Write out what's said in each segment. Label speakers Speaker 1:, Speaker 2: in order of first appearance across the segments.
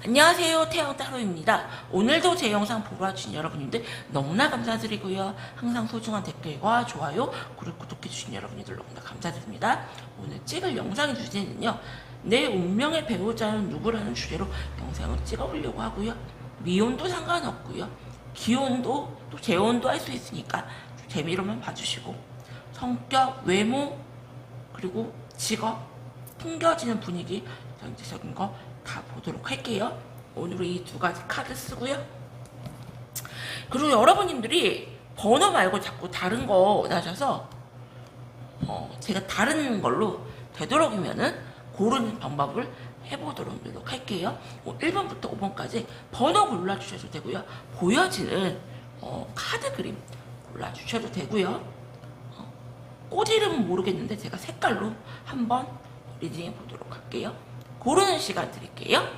Speaker 1: 안녕하세요, 태양따로입니다. 오늘도 제 영상 보러 와주신 여러분님들 너무나 감사드리고요. 항상 소중한 댓글과 좋아요, 그리고 구독해주신 여러분들 너무나 감사드립니다. 오늘 찍을 영상의 주제는요, 내 운명의 배우자는 누구라는 주제로 영상을 찍어보려고 하고요. 미혼도 상관없고요. 기혼도 또 재혼도 할 수 있으니까 재미로만 봐주시고, 성격, 외모, 그리고 직업, 풍겨지는 분위기, 전체적인 거 다 보도록 할게요. 오늘은 이 두 가지 카드 쓰고요. 그리고 여러분님들이 번호 말고 자꾸 다른 거 원하셔서 제가 다른 걸로 되도록이면은 고르는 방법을 해보도록 노력할게요. 1번부터 5번까지 번호 골라주셔도 되고요. 보여지는 카드 그림 골라주셔도 되고요. 꽃 이름은 모르겠는데 제가 색깔로 한번 리딩해 보도록 할게요. 고르는 시간 드릴게요.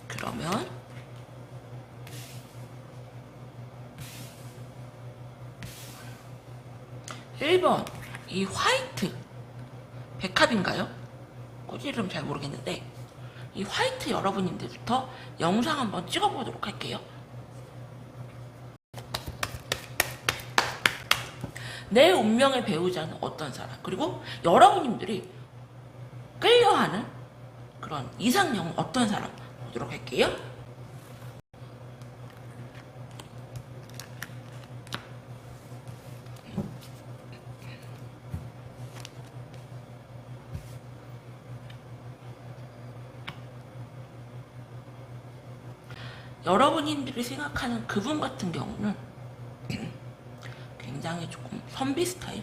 Speaker 1: 그러면 1번 이 화이트 백합인가요? 꽃 이름 잘 모르겠는데 이 화이트 여러분님들부터 영상 한번 찍어보도록 할게요. 내 운명의 배우자는 어떤 사람, 그리고 여러분님들이 끌려하는 그런 이상형은 어떤 사람 보도록 할게요. 여러분들이 생각하는 그분 같은 경우는 굉장히 조금 선비 스타일,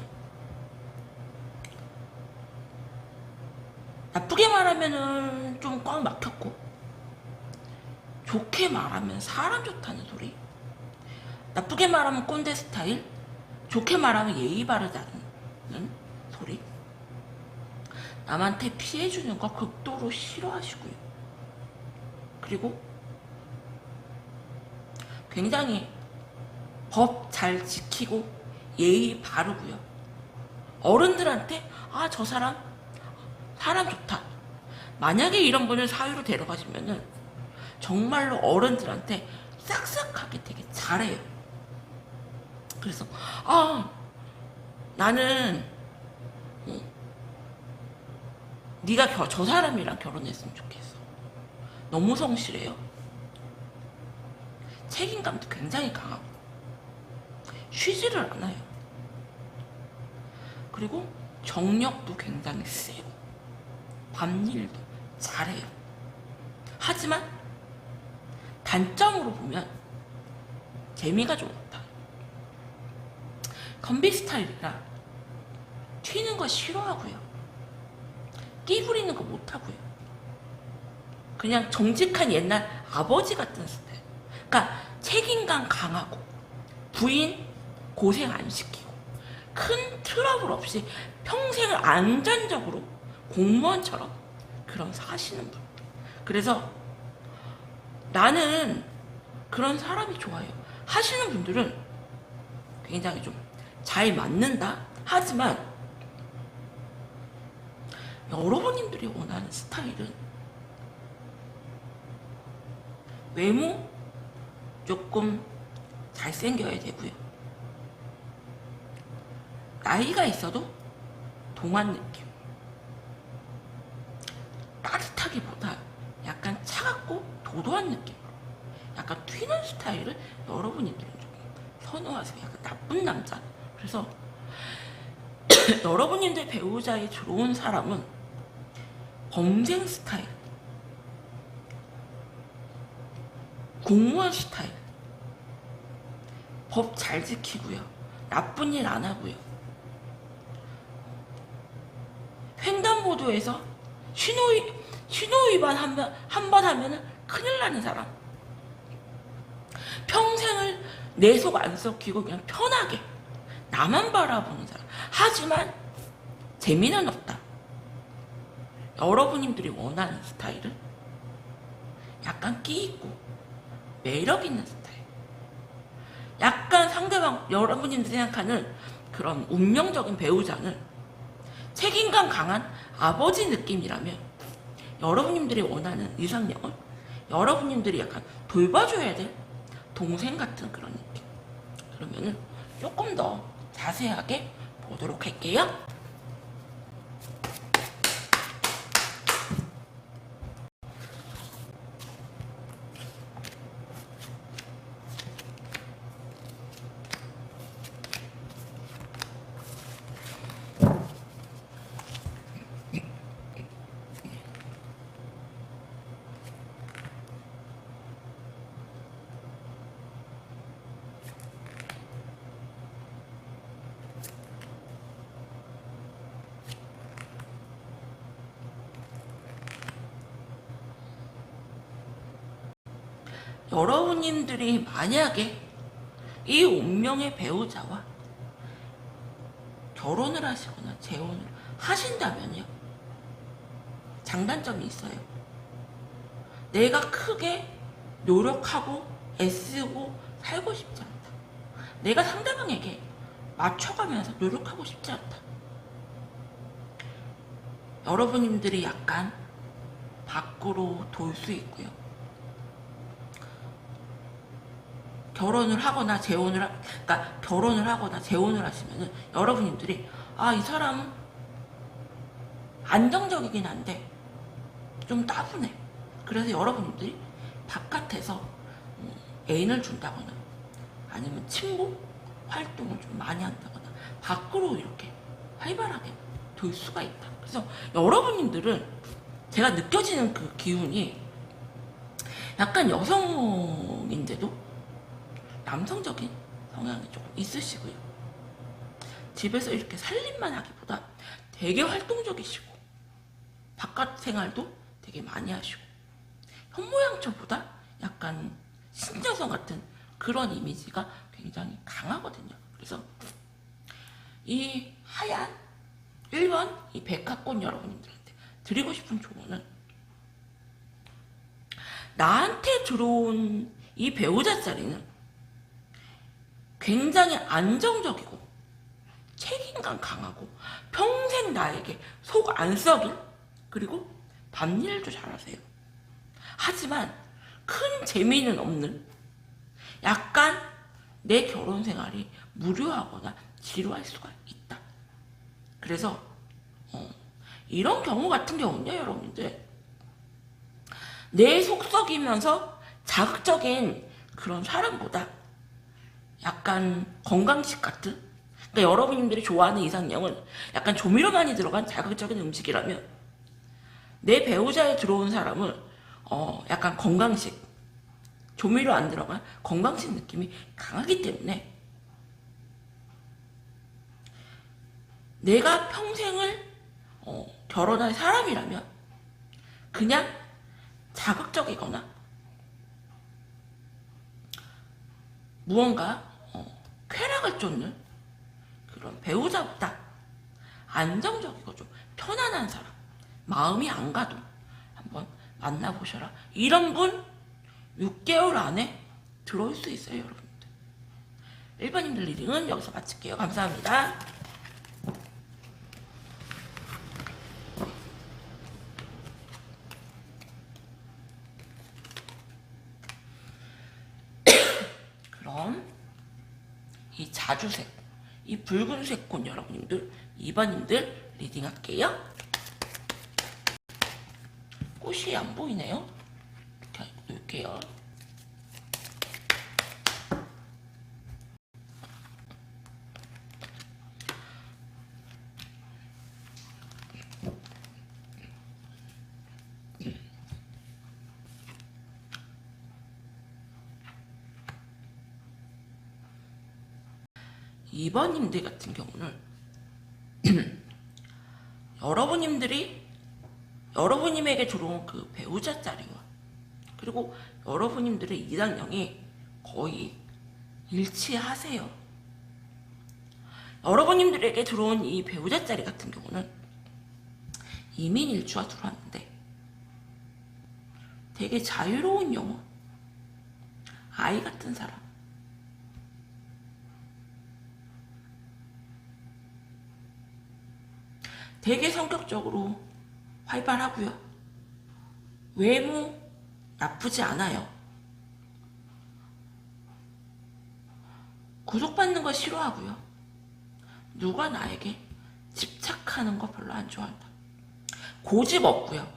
Speaker 1: 나쁘게 말하면은 좀 꽉 막혔고, 좋게 말하면 사람 좋다는 소리, 나쁘게 말하면 꼰대 스타일, 좋게 말하면 예의 바르다는 소리, 남한테 피해주는 거 극도로 싫어하시고요. 그리고 굉장히 법 잘 지키고 예의 바르고요. 어른들한테 저 사람 좋다. 만약에 이런 분을 사유로 데려가시면은 정말로 어른들한테 싹싹하게 되게 잘해요. 그래서 나는 네가 저 사람이랑 결혼했으면 좋겠어. 너무 성실해요. 책임감도 굉장히 강하고 쉬지를 않아요. 그리고 정력도 굉장히 세고 밤일도 잘해요. 하지만 단점으로 보면 재미가 좀 없다. 건비 스타일이라 튀는 거 싫어하고요. 끼 부리는 거 못하고요. 그냥 정직한 옛날 아버지 같은 스타일. 그러니까 책임감 강하고 부인 고생 안 시키고 큰 트러블 없이 평생을 안전적으로 공무원처럼 그런 사시는 분. 그래서 나는 그런 사람이 좋아요 하시는 분들은 굉장히 좀 잘 맞는다. 하지만 여러분님들이 원하는 스타일은 외모 조금 잘생겨야 되고요. 나이가 있어도 동안 느낌. 따뜻하기보다 약간 차갑고 도도한 느낌으로 약간 튀는 스타일을 여러분들은 좀 선호하세요. 약간 나쁜 남자. 그래서 여러분들 배우자에 들어온 사람은 범죄 스타일, 공무원 스타일, 법 잘 지키고요. 나쁜 일 안 하고요. 횡단보도에서 신호 위반 한 번 하면은 큰일 나는 사람. 평생을 내 속 안 썩히고 그냥 편하게 나만 바라보는 사람. 하지만 재미는 없다. 여러분님들이 원하는 스타일은 약간 끼있고 매력있는 스타일. 약간 상대방, 여러분님들이 생각하는 그런 운명적인 배우자는 책임감 강한 아버지 느낌이라면, 여러분님들이 원하는 이상형은 여러분님들이 약간 돌봐줘야 될 동생 같은 그런 느낌. 그러면은 조금 더 자세하게 보도록 할게요. 여러분님들이 만약에 이 운명의 배우자와 결혼을 하시거나 재혼을 하신다면요, 장단점이 있어요. 내가 크게 노력하고 애쓰고 살고 싶지 않다. 내가 상대방에게 맞춰가면서 노력하고 싶지 않다. 여러분님들이 약간 밖으로 돌 수 있고요. 그러니까 결혼을 하거나 재혼을 하시면은 여러분님들이 이 사람은 안정적이긴 한데 좀 따분해. 그래서 여러분들이 바깥에서 애인을 준다거나 아니면 친목 활동을 좀 많이 한다거나 밖으로 이렇게 활발하게 돌 수가 있다. 그래서 여러분님들은 제가 느껴지는 그 기운이 약간 여성인데도 남성적인 성향이 조금 있으시고요. 집에서 이렇게 살림만 하기보다 되게 활동적이시고 바깥 생활도 되게 많이 하시고 현모양처보다 약간 신여성 같은 그런 이미지가 굉장히 강하거든요. 그래서 이 하얀 1번 이 백합꽃 여러분들한테 드리고 싶은 조언은, 나한테 들어온 이 배우자 자리는 굉장히 안정적이고 책임감 강하고 평생 나에게 속 안 썩일, 그리고 밤일도 잘하세요. 하지만 큰 재미는 없는, 약간 내 결혼 생활이 무료하거나 지루할 수가 있다. 그래서 이런 경우 같은 경우는요, 여러분들, 내 속 썩이면서 자극적인 그런 사람보다 약간 건강식 같은, 그러니까 여러분들이 좋아하는 이상형은 약간 조미료 많이 들어간 자극적인 음식이라면, 내 배우자에 들어온 사람은 약간 건강식, 조미료 안 들어간 건강식 느낌이 강하기 때문에 내가 평생을 결혼할 사람이라면 그냥 자극적이거나 무언가 쾌락을 쫓는 그런 배우자보다 안정적이고 좀 편안한 사람, 마음이 안 가도 한번 만나보셔라. 이런 분 6개월 안에 들어올 수 있어요, 여러분들. 1번님들 리딩은 여기서 마칠게요. 감사합니다. 그럼 이 자주색, 이 붉은색 꽃 여러분들 2번님들 리딩 할게요. 꽃이 안 보이네요. 이렇게 놓을게요. 이번님들 같은 경우는 여러분님에게 들어온 그 배우자 자리와, 그리고 여러분님들의 이상형이 거의 일치하세요. 여러분님들에게 들어온 이 배우자 자리 같은 경우는 이민 일주가 들어왔는데 되게 자유로운 영혼, 아이 같은 사람, 되게 성격적으로 활발하고요. 외모 나쁘지 않아요. 구속받는 거 싫어하고요. 누가 나에게 집착하는 거 별로 안 좋아한다. 고집 없고요.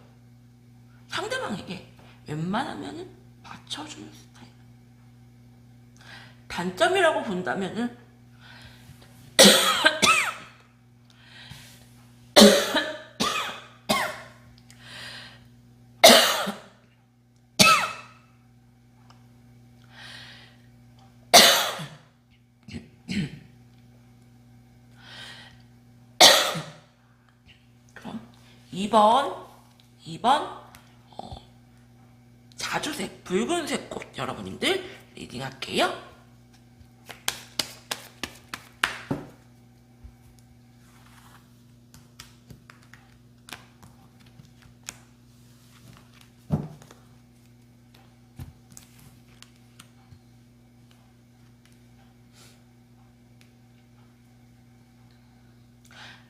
Speaker 1: 상대방에게 웬만하면 맞춰주는 스타일. 단점이라고 본다면은 그럼 2번 자주색 붉은색 꽃 여러분님들 리딩할게요.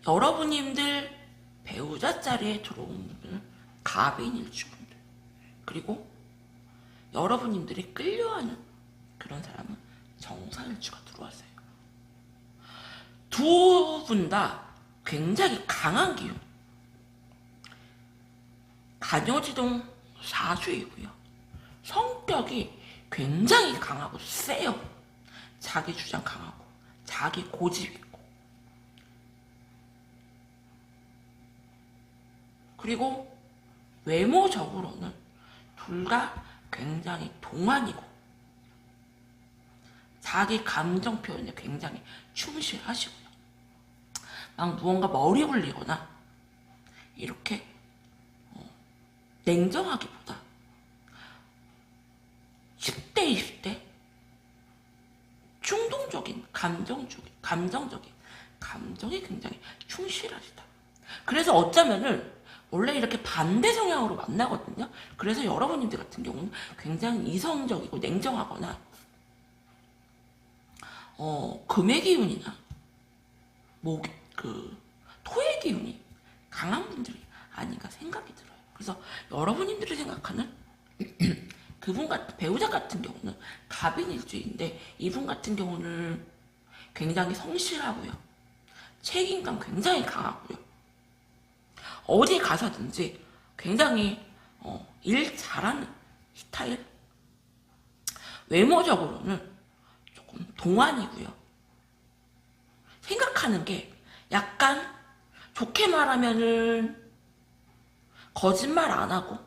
Speaker 1: 여러분님들 배우자 자리에 들어온 분들은 갑인 일주분들, 그리고 여러분님들이 끌려하는 그런 사람은 정사일주가 들어왔어요. 두 분 다 굉장히 강한 기운, 간여지동 사주이고요. 성격이 굉장히 강하고 세요. 자기 주장 강하고 자기 고집 있고, 그리고 외모적으로는 둘 다 굉장히 동안이고 자기 감정 표현에 굉장히 충실하시고요. 막 무언가 머리 굴리거나 이렇게 냉정하기보다 10대 20대 충동적인 감정적인 감정이 굉장히 충실하시다. 그래서 어쩌면은 원래 이렇게 반대 성향으로 만나거든요. 그래서 여러분님들 같은 경우는 굉장히 이성적이고 냉정하거나 금의 기운이나 토의 기운이 강한 분들이 아닌가 생각이 들어요. 그래서 여러분님들이 생각하는 배우자 같은 경우는 갑인 일주인데, 이분 같은 경우는 굉장히 성실하고요. 책임감 굉장히 강하고요. 어디 가서든지 굉장히 일 잘하는 스타일. 외모적으로는 조금 동안이고요. 생각하는 게 약간 좋게 말하면은 거짓말 안 하고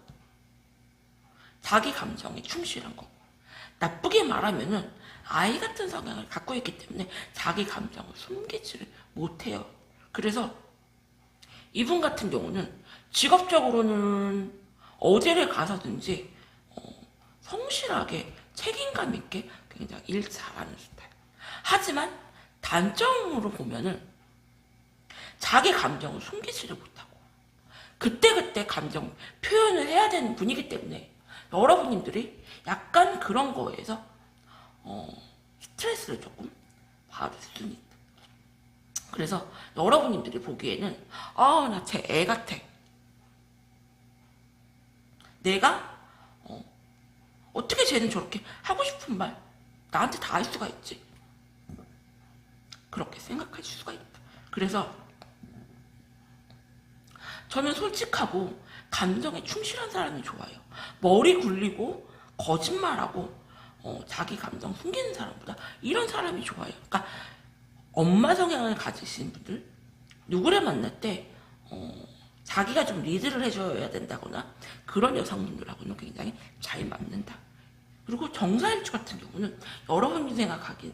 Speaker 1: 자기 감정에 충실한 거, 나쁘게 말하면은 아이 같은 성향을 갖고 있기 때문에 자기 감정을 숨기지를 못해요. 그래서 이분 같은 경우는 직업적으로는 어디를 가서든지 성실하게 책임감 있게 굉장히 일 잘하는 스타일. 하지만 단점으로 보면은 자기 감정을 숨기지를 못하고 그때그때 감정 표현을 해야 되는 분이기 때문에 여러분님들이 약간 그런 거에서 스트레스를 조금 받을 수는 있다. 그래서 여러분님들이 보기에는 나 쟤 애 같아. 내가 어떻게 쟤는 저렇게 하고 싶은 말 나한테 다 할 수가 있지. 그렇게 생각하실 수가 있다. 그래서 저는 솔직하고 감정에 충실한 사람이 좋아요. 머리 굴리고 거짓말하고 자기 감정 숨기는 사람보다 이런 사람이 좋아요. 그러니까 엄마 성향을 가지신 분들, 누구를 만날 때 자기가 좀 리드를 해줘야 된다거나 그런 여성분들하고는 굉장히 잘 맞는다. 그리고 정사일주 같은 경우는 여러분이 생각하기를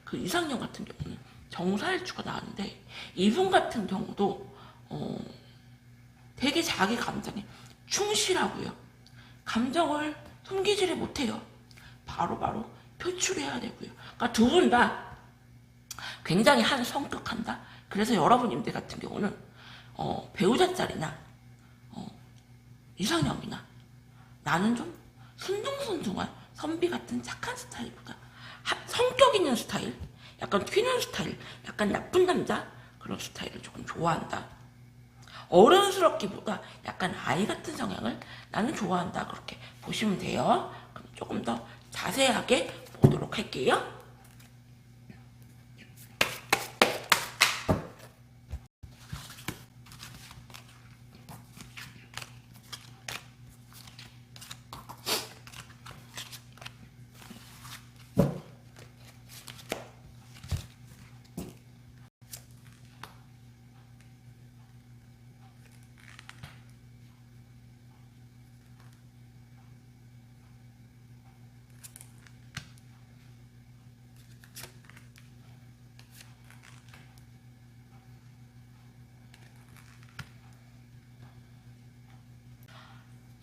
Speaker 1: 그 이상형 같은 경우는 정사일주가 나왔는데, 이분 같은 경우도 되게 자기 감정에 충실하고요. 감정을 숨기지를 못해요. 바로바로 표출해야 되고요. 그러니까 두 분 다 굉장히 한 성격한다. 그래서 여러분님들 같은 경우는 배우자 짤이나 이상형이나 나는 좀 순둥순둥한 선비 같은 착한 스타일보다 성격 있는 스타일, 약간 튀는 스타일, 약간 나쁜 남자 그런 스타일을 조금 좋아한다. 어른스럽기보다 약간 아이 같은 성향을 나는 좋아한다. 그렇게 보시면 돼요. 그럼 조금 더 자세하게 보도록 할게요.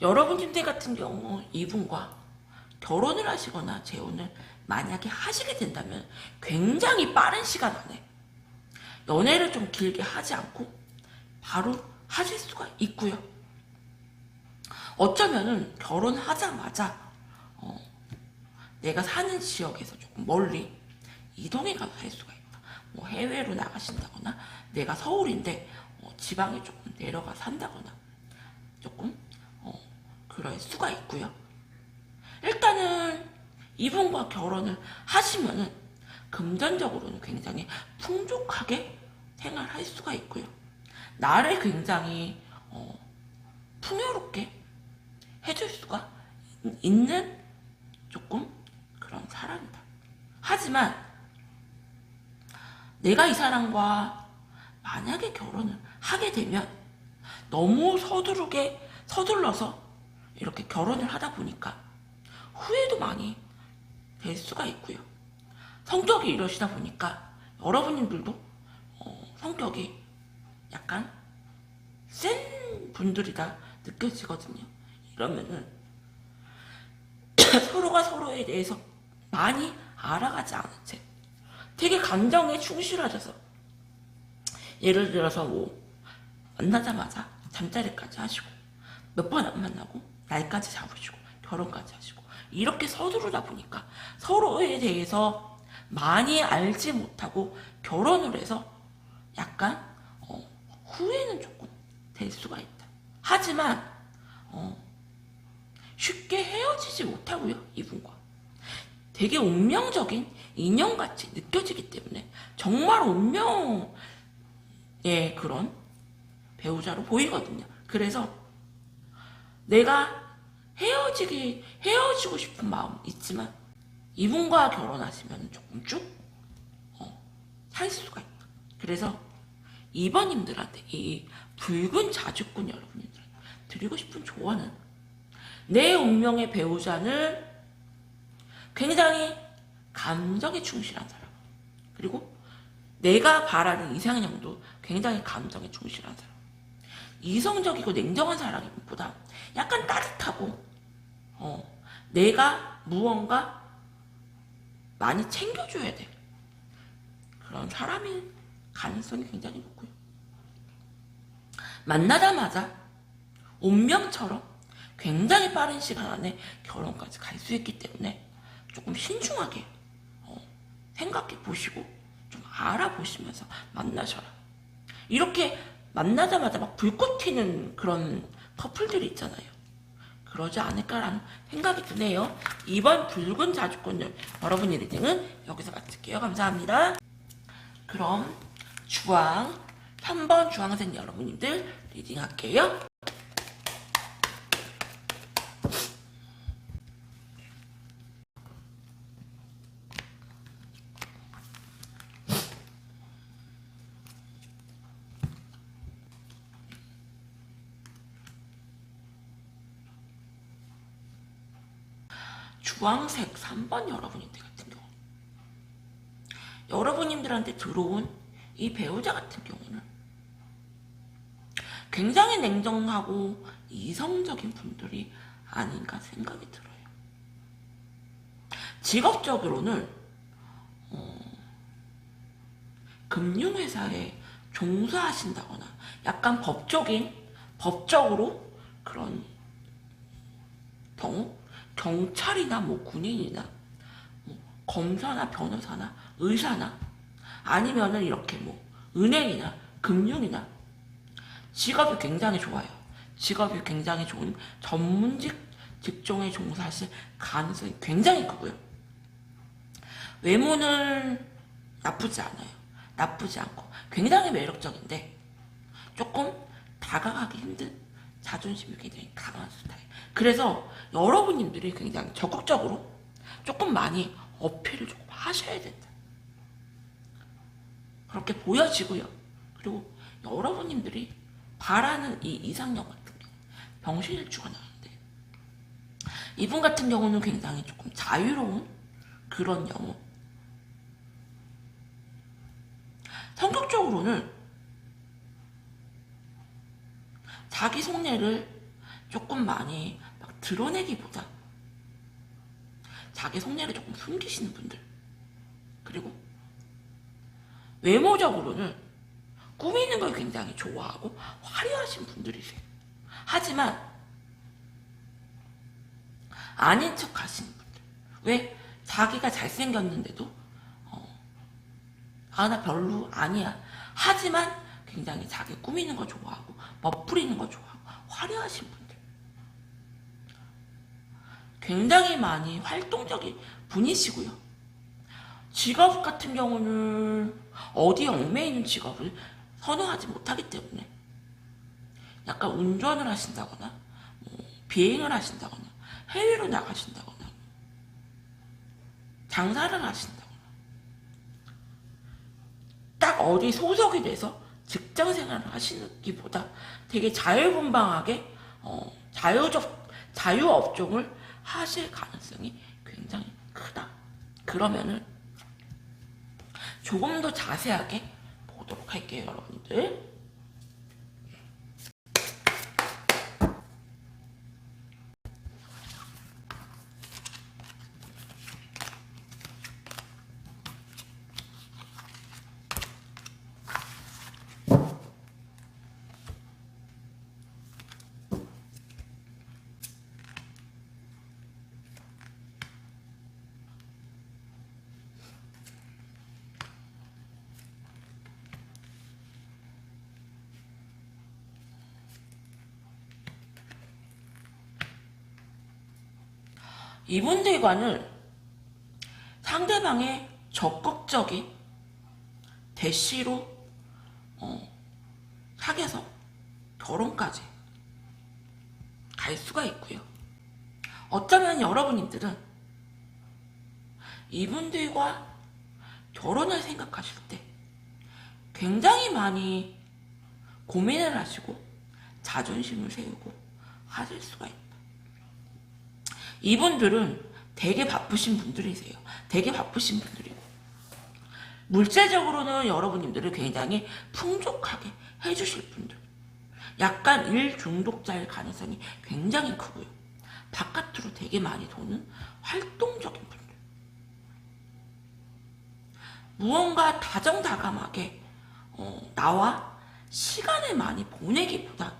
Speaker 1: 여러분들 같은 경우 이분과 결혼을 하시거나 재혼을 만약에 하시게 된다면 굉장히 빠른 시간 안에 연애를 좀 길게 하지 않고 바로 하실 수가 있고요. 어쩌면은 결혼하자마자 내가 사는 지역에서 조금 멀리 이동해 가서 살 수가 있다. 뭐 해외로 나가신다거나 내가 서울인데 지방에 조금 내려가 산다거나 조금 그럴 수가 있고요. 일단은 이분과 결혼을 하시면은 금전적으로는 굉장히 풍족하게 생활할 수가 있고요. 나를 굉장히 풍요롭게 해줄 수가 있는 조금 그런 사람이다. 하지만 내가 이 사람과 만약에 결혼을 하게 되면 너무 서둘러서 이렇게 결혼을 하다 보니까 후회도 많이 될 수가 있고요. 성격이 이러시다 보니까 여러분들도 성격이 약간 센 분들이다 느껴지거든요. 이러면은 서로가 서로에 대해서 많이 알아가지 않은 채 되게 감정에 충실하셔서 예를 들어서 뭐 만나자마자 잠자리까지 하시고 몇 번 안 만나고 날까지 잡으시고 결혼까지 하시고 이렇게 서두르다 보니까 서로에 대해서 많이 알지 못하고 결혼을 해서 약간 후회는 조금 될 수가 있다. 하지만 쉽게 헤어지지 못하고요. 이분과 되게 운명적인 인연같이 느껴지기 때문에 정말 운명의 그런 배우자로 보이거든요. 그래서 내가 헤어지고 싶은 마음 있지만 이분과 결혼하시면 조금 쭉 살 수가 있다. 그래서 이번님들한테 이 붉은 자주꾼 여러분들한테 드리고 싶은 조언은 내 운명의 배우자는 굉장히 감정에 충실한 사람, 그리고 내가 바라는 이상형도 굉장히 감정에 충실한 사람, 이성적이고 냉정한 사람보다 약간 따뜻하고 내가 무언가 많이 챙겨줘야 돼. 그런 사람일 가능성이 굉장히 높고요. 만나자마자 운명처럼 굉장히 빠른 시간 안에 결혼까지 갈 수 있기 때문에 조금 신중하게 생각해 보시고 좀 알아보시면서 만나셔라. 이렇게 만나자마자 막 불꽃 튀는 그런 커플들이 있잖아요. 그러지 않을까라는 생각이 드네요. 이번 붉은 자주권 여러분의 리딩은 여기서 마칠게요. 감사합니다. 그럼 주황 3번 주황색 여러분들 리딩 할게요. 주황색 3번 여러분들 같은 경우 여러분님들한테 들어온 이 배우자 같은 경우는 굉장히 냉정하고 이성적인 분들이 아닌가 생각이 들어요. 직업적으로는 금융회사에 종사하신다거나 약간 법적으로 그런 경우, 경찰이나 뭐 군인이나 뭐 검사나 변호사나 의사나 아니면은 이렇게 뭐 은행이나 금융이나 직업이 굉장히 좋아요. 직업이 굉장히 좋은 전문직 직종에 종사하실 가능성이 굉장히 크고요. 외모는 나쁘지 않아요. 나쁘지 않고 굉장히 매력적인데 조금 다가가기 힘든 자존심이 굉장히 강한 스타일. 그래서 여러분님들이 굉장히 적극적으로 조금 많이 어필을 조금 하셔야 된다. 그렇게 보여지고요. 그리고 여러분님들이 바라는 이 이상형 같은 경우 병신일주가 나오는데 이분 같은 경우는 굉장히 조금 자유로운 그런 영혼. 성격적으로는 자기 속내를 조금 많이 막 드러내기보다 자기 속내를 조금 숨기시는 분들, 그리고 외모적으로는 꾸미는 걸 굉장히 좋아하고 화려하신 분들이세요. 하지만 아닌 척 하시는 분들, 왜 자기가 잘생겼는데도 나 별로 아니야 하지만 굉장히 자기 꾸미는 거 좋아하고 멋부리는 거 좋아하고 화려하신 분들, 굉장히 많이 활동적인 분이시고요. 직업 같은 경우는 어디에 얽매이는 직업을 선호하지 못하기 때문에 약간 운전을 하신다거나 뭐 비행을 하신다거나 해외로 나가신다거나 장사를 하신다거나 딱 어디 소속이 돼서 직장 생활을 하시기보다 되게 자유분방하게 자유업종을 하실 가능성이 굉장히 크다. 그러면은 조금 더 자세하게 보도록 할게요, 여러분들. 이분들과는 상대방의 적극적인 대시로 사귀어서 결혼까지 갈 수가 있고요. 어쩌면 여러분들은 이분들과 결혼을 생각하실 때 굉장히 많이 고민을 하시고 자존심을 세우고 하실 수가 있다. 이분들은 되게 바쁘신 분들이세요. 되게 바쁘신 분들이고 물질적으로는 여러분들을 굉장히 풍족하게 해주실 분들, 약간 일 중독자일 가능성이 굉장히 크고요. 바깥으로 되게 많이 도는 활동적인 분들, 무언가 다정다감하게 나와 시간을 많이 보내기보다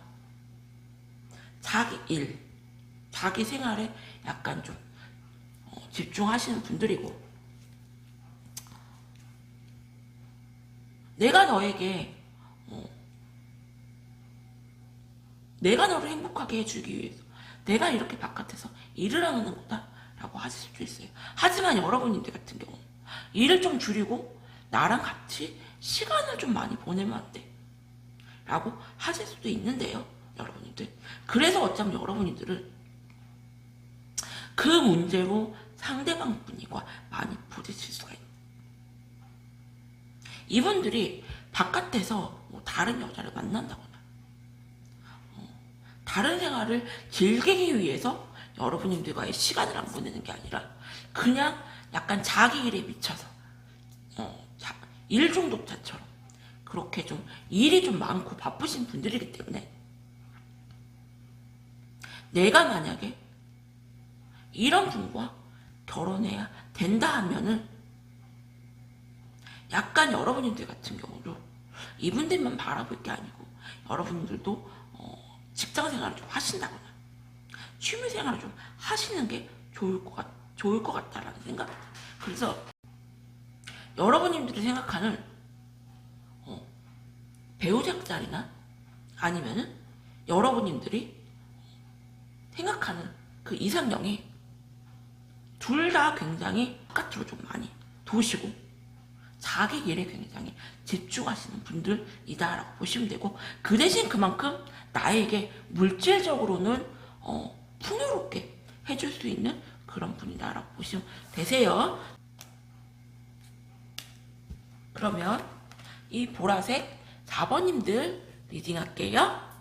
Speaker 1: 자기 일, 자기 생활에 약간 좀 집중하시는 분들이고, 내가 너에게 내가 너를 행복하게 해주기 위해서 내가 이렇게 바깥에서 일을 하는 거다 라고 하실 수도 있어요. 하지만 여러분들 같은 경우는 일을 좀 줄이고 나랑 같이 시간을 좀 많이 보내면 안 돼? 라고 하실 수도 있는데요, 여러분들. 그래서 어쩌면 여러분들은 그 문제로 상대방 분과 많이 부딪힐 수가 있는, 이분들이 바깥에서 뭐 다른 여자를 만난다거나 다른 생활을 즐기기 위해서 여러분들과의 시간을 안 보내는 게 아니라 그냥 약간 자기 일에 미쳐서 일 중독자처럼 그렇게 좀 일이 좀 많고 바쁘신 분들이기 때문에 내가 만약에 이런 분과 결혼해야 된다 하면은 약간 여러분들 같은 경우도 이분들만 바라볼 게 아니고 여러분들도 직장 생활을 좀 하신다거나 취미 생활을 좀 하시는 게 좋을 것 같다라는 생각. 그래서 여러분들이 생각하는 배우자 자리나 아니면은 여러분들이 생각하는 그 이상형이 둘 다 굉장히 바깥으로 좀 많이 도시고 자기 일에 굉장히 집중하시는 분들이다라고 보시면 되고, 그 대신 그만큼 나에게 물질적으로는 풍요롭게 해줄 수 있는 그런 분이다라고 보시면 되세요. 그러면 이 보라색 4번님들 리딩할게요.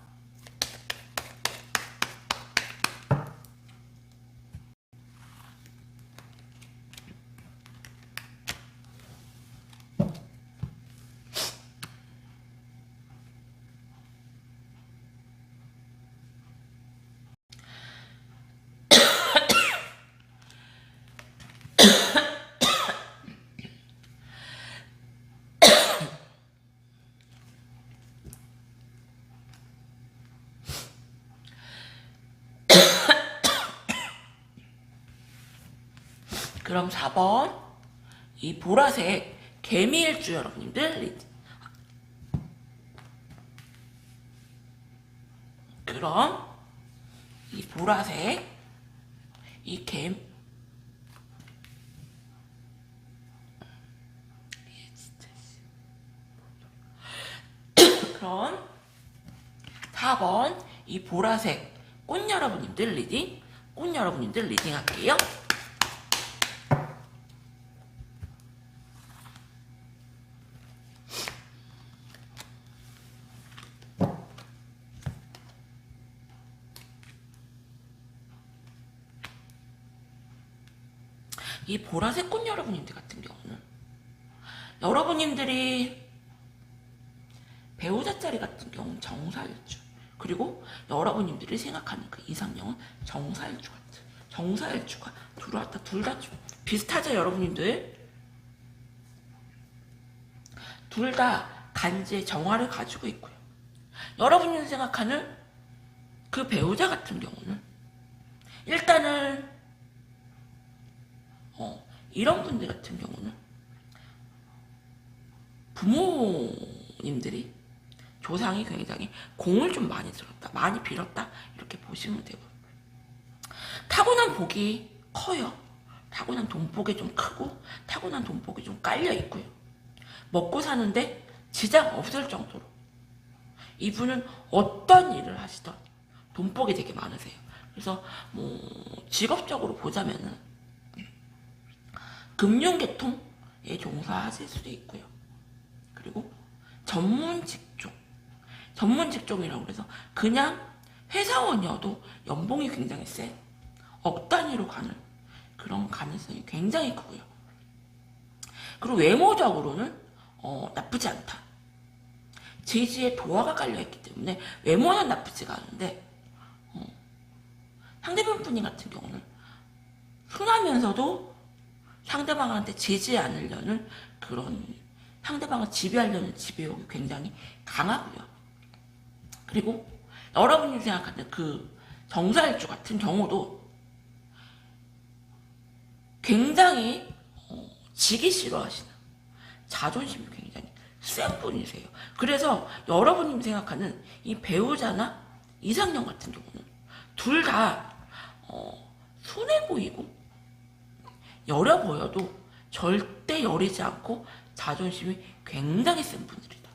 Speaker 1: 그럼 4번 이 보라색 개미일주 여러분들 리딩. 그럼 이 보라색 이 그럼 4번 이 보라색 꽃 여러분들 리딩, 꽃 여러분들 리딩 할게요. 이 보라색 꽃 여러분들 같은 경우는 여러분들이 배우자 자리 같은 경우는 정사일주, 그리고 여러분들이 생각하는 그 이상형은 정사일주 같은, 정사일주가 들어왔다. 둘 다 비슷하죠 여러분들? 둘 다 간지의 정화를 가지고 있고요. 여러분이 생각하는 그 배우자 같은 경우는 일단은 이런 분들 같은 경우는 부모님들이 조상이 굉장히 공을 좀 많이 들었다, 많이 빌었다, 이렇게 보시면 되고, 타고난 복이 커요. 타고난 돈복이 좀 크고 타고난 돈복이 좀 깔려 있고요. 먹고 사는데 지장 없을 정도로 이분은 어떤 일을 하시던 돈복이 되게 많으세요. 그래서 뭐 직업적으로 보자면은 금융계통에 종사하실 수도 있고요. 그리고 전문 직종이라고 해서 그냥 회사원이어도 연봉이 굉장히 센 억 단위로 가는 그런 가능성이 굉장히 크고요. 그리고 외모적으로는 나쁘지 않다. 지지에 도화가 깔려있기 때문에 외모는 나쁘지가 않은데 상대방 분이 같은 경우는 흔하면서도 상대방한테 지지 않으려는 그런, 상대방을 지배하려는 지배욕이 굉장히 강하고요. 그리고 여러분이 생각하는 그 정사일주 같은 경우도 굉장히 지기 싫어하시는, 자존심이 굉장히 센 분이세요. 그래서 여러분이 생각하는 이 배우자나 이상형 같은 경우는 둘 다 순해 보이고 여려 보여도 절대 여리지 않고 자존심이 굉장히 센 분들이다.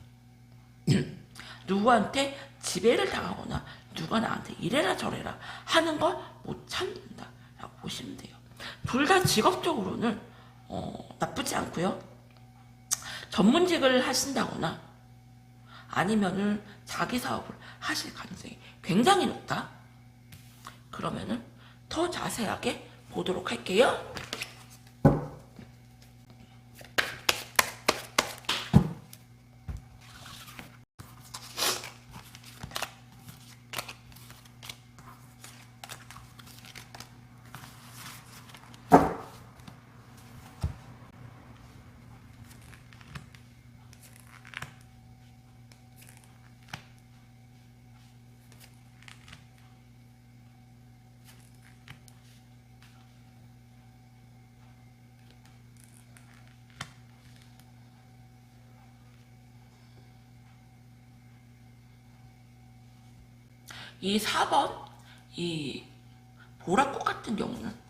Speaker 1: 누구한테 지배를 당하거나 누가 나한테 이래라 저래라 하는 걸 못 참는다 라고 보시면 돼요. 둘 다 직업적으로는 나쁘지 않고요. 전문직을 하신다거나 아니면은 자기 사업을 하실 가능성이 굉장히 높다. 그러면은 더 자세하게 보도록 할게요. 이 4번 이 보라꽃 같은 경우는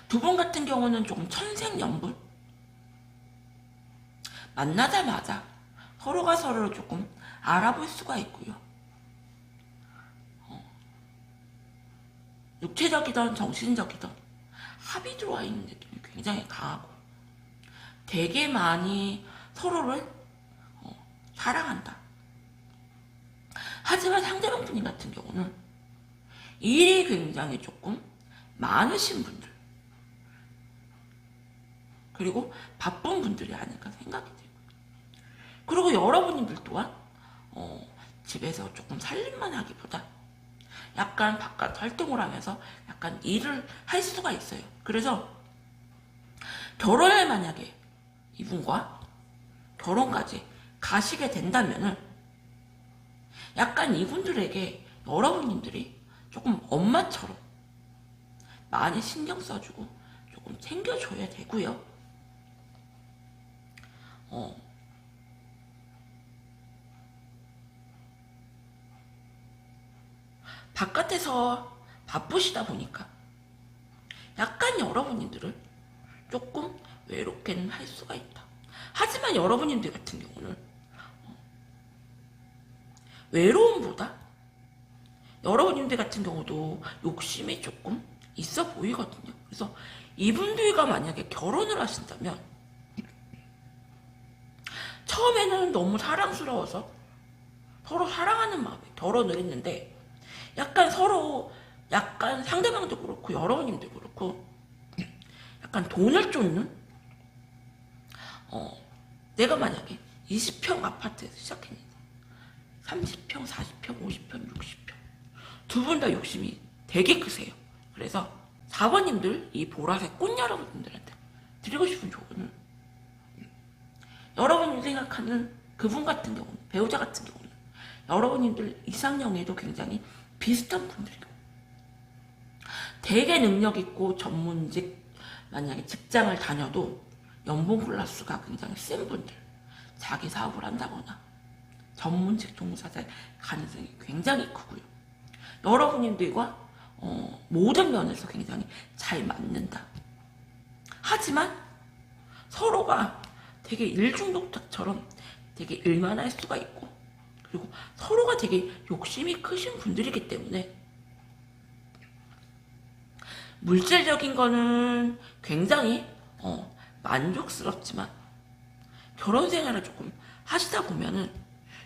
Speaker 1: 두 분 같은 경우는 조금 천생연분 만나자마자 서로가 서로를 조금 알아볼 수가 있고요. 육체적이든 정신적이든 합이 들어와 있는 느낌이 굉장히 강하고 되게 많이 서로를 사랑한다. 하지만 상대방 분 같은 경우는 일이 굉장히 조금 많으신 분들 그리고 바쁜 분들이 아닐까 생각이 들고요. 그리고 여러분들 또한 집에서 조금 살림만 하기보다 약간 바깥 활동을 하면서 약간 일을 할 수가 있어요. 그래서 결혼을 만약에 이분과 결혼까지 가시게 된다면은 약간 이분들에게 여러분들이 조금 엄마처럼 많이 신경 써주고 조금 챙겨줘야 되고요. 바깥에서 바쁘시다 보니까 약간 여러분들을 조금 외롭게는 할 수가 있다. 하지만 여러분들 같은 경우는 외로움보다 여러분들 같은 경우도 욕심이 조금 있어 보이거든요. 그래서 이분들과 만약에 결혼을 하신다면 처음에는 너무 사랑스러워서 서로 사랑하는 마음에 결혼을 했는데 약간 서로 약간 상대방도 그렇고 여러분님도 그렇고 약간 돈을 쫓는 내가 만약에 20평 아파트에서 시작했는데 30평, 40평, 50평, 60평 두 분 다 욕심이 되게 크세요. 그래서 4번님들 이 보라색 꽃 여러분들한테 드리고 싶은 조언은 여러분이 생각하는 그분 같은 경우는 배우자 같은 경우는 여러분들 이상형에도 굉장히 비슷한 분들이고 되게 능력 있고 전문직 만약에 직장을 다녀도 연봉 클래스가 굉장히 센 분들 자기 사업을 한다거나 전문직 종사자의 가능성이 굉장히 크고요. 여러분들과 모든 면에서 굉장히 잘 맞는다. 하지만 서로가 되게 일중독자처럼 되게 일만 할 수가 있고 그리고 서로가 되게 욕심이 크신 분들이기 때문에 물질적인 거는 굉장히 만족스럽지만 결혼 생활을 조금 하시다 보면은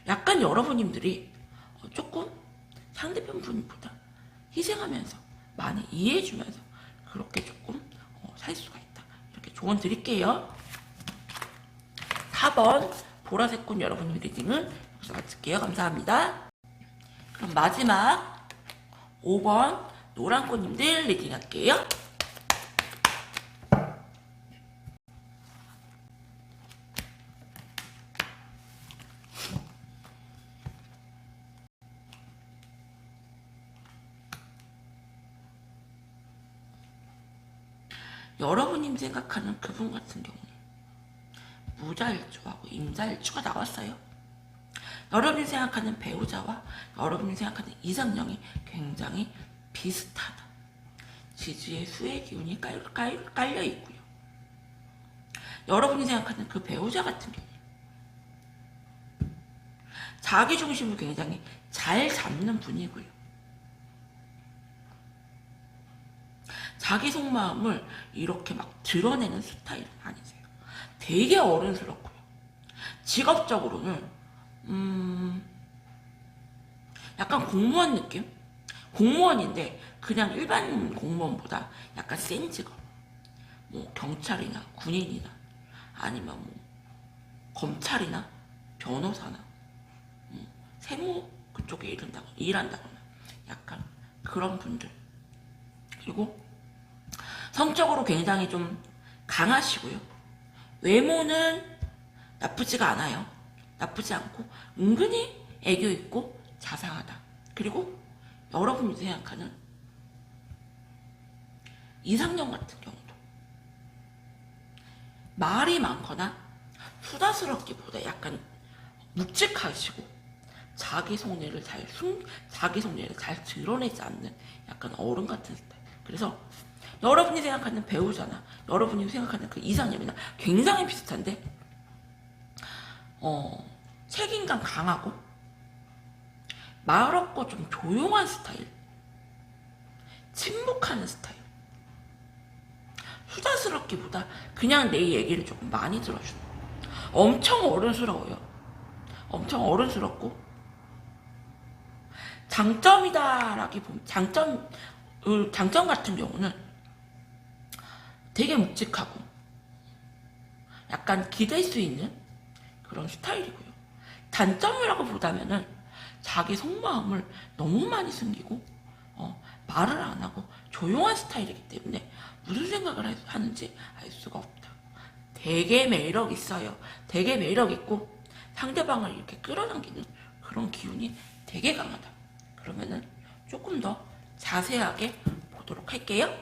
Speaker 1: 약간 여러분들이 조금 상대편 분보다 희생하면서 많이 이해해주면서 그렇게 조금 살 수가 있다. 이렇게 조언 드릴게요. 4번 보라색 꽃 여러분 리딩은 여기서 마칠게요. 감사합니다. 그럼 마지막 5번 노란 꽃님들 리딩 할게요. 여러분님 생각하는 그분 같은 경우는 무자일주하고 임자일주가 나왔어요. 여러분이 생각하는 배우자와 여러분이 생각하는 이상형이 굉장히 비슷하다. 지지의 수의 기운이 깔려 있고요. 여러분이 생각하는 그 배우자 같은 경우 자기 중심을 굉장히 잘 잡는 분이고요. 자기 속마음을 이렇게 막 드러내는 스타일은 아니세요. 되게 어른스럽고요. 직업적으로는 약간 공무원 느낌? 공무원인데 그냥 일반 공무원보다 약간 센 직업. 뭐 경찰이나 군인이나 아니면 뭐 검찰이나 변호사나 세무 그쪽에 일한다거나 약간 그런 분들. 그리고 성적으로 굉장히 좀 강하시고요. 외모는 나쁘지가 않아요. 나쁘지 않고 은근히 애교 있고 자상하다. 그리고 여러분이 생각하는 이상형 같은 경우도 말이 많거나 수다스럽기보다 약간 묵직하시고 자기 속내를 잘 드러내지 않는 약간 어른 같은 스타일. 그래서 여러분이 생각하는 배우자나 여러분이 생각하는 그 이상형이나 굉장히 비슷한데, 책임감 강하고 말 없고 좀 조용한 스타일, 침묵하는 스타일, 수다스럽기보다 그냥 내 얘기를 조금 많이 들어주는, 엄청 어른스러워요. 엄청 어른스럽고, 장점 같은 경우는 되게 묵직하고 약간 기댈 수 있는 그런 스타일이고요. 단점이라고 보다면은 자기 속마음을 너무 많이 숨기고 말을 안 하고 조용한 스타일이기 때문에 무슨 생각을 하는지 알 수가 없다. 되게 매력 있어요. 되게 매력 있고 상대방을 이렇게 끌어당기는 그런 기운이 되게 강하다. 그러면은 조금 더 자세하게 보도록 할게요.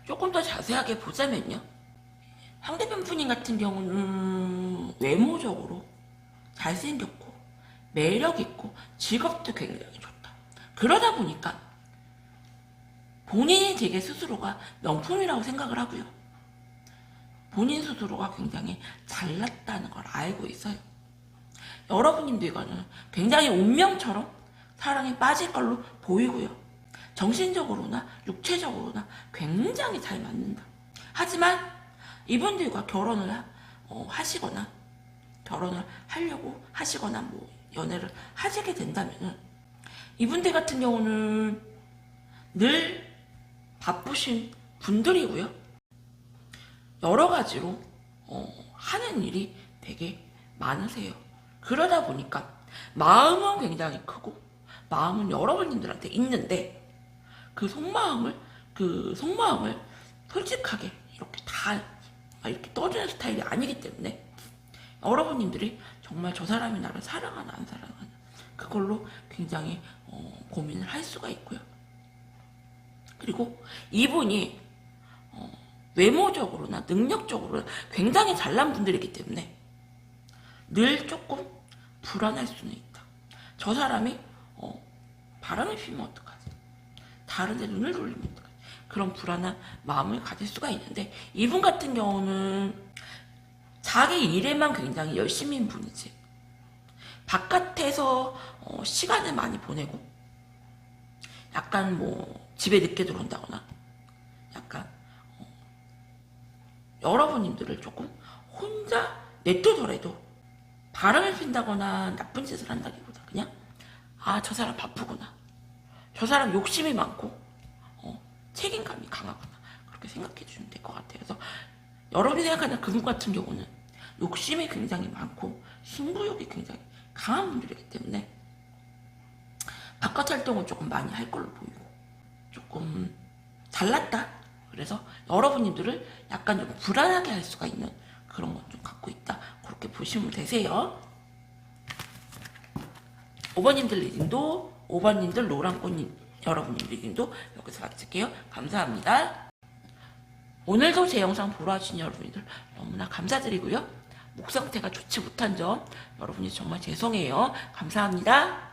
Speaker 1: 조금 더 자세하게 보자면요. 상대편 분인 같은 경우는 외모적으로 잘생겼고 매력있고 직업도 굉장히 좋다. 그러다 보니까 본인이 되게 스스로가 명품이라고 생각을 하고요. 본인 스스로가 굉장히 잘났다는 걸 알고 있어요. 여러분님들과는 굉장히 운명처럼 사랑에 빠질 걸로 보이고요. 정신적으로나 육체적으로나 굉장히 잘 맞는다. 하지만 이분들과 결혼을 하시거나 결혼을 하려고 하시거나 뭐 연애를 하시게 된다면 이분들 같은 경우는 늘 바쁘신 분들이고요. 여러 가지로 하는 일이 되게 많으세요. 그러다 보니까 마음은 굉장히 크고 마음은 여러분들한테 있는데 그 속마음을 솔직하게 이렇게 다 이렇게 떠주는 스타일이 아니기 때문에 여러분님들이 정말 저 사람이 나를 사랑하나 안 사랑하나 그걸로 굉장히 고민을 할 수가 있고요. 그리고 이분이 외모적으로나 능력적으로 굉장히 잘난 분들이기 때문에 늘 조금 불안할 수는 있다. 저 사람이 바람을 피우면 어떡하지? 다른 데 눈을 돌리면 어떡하지? 그런 불안한 마음을 가질 수가 있는데 이분 같은 경우는 자기 일에만 굉장히 열심인 분이지 바깥에서 시간을 많이 보내고 약간 뭐 집에 늦게 들어온다거나 약간 여러분님들을 조금 혼자 냅두더라도 바람을 핀다거나 나쁜 짓을 한다기보다 그냥 저 사람 바쁘구나, 저 사람 욕심이 많고 책임감이 강하구나 그렇게 생각해 주시면 될 것 같아요. 그래서 여러분이 생각하는 그분 같은 경우는 욕심이 굉장히 많고 승부욕이 굉장히 강한 분들이기 때문에 바깥 활동을 조금 많이 할 걸로 보이고 조금 잘났다. 그래서 여러분들을 약간 좀 불안하게 할 수가 있는 그런 건 좀 갖고 있다. 그렇게 보시면 되세요. 5번님들 리딩도 5번님들 노랑꽃님 여러분님 리딩도 여기서 마칠게요. 감사합니다. 오늘도 제 영상 보러 와주신 여러분들 너무나 감사드리고요. 목 상태가 좋지 못한 점 여러분이 정말 죄송해요. 감사합니다.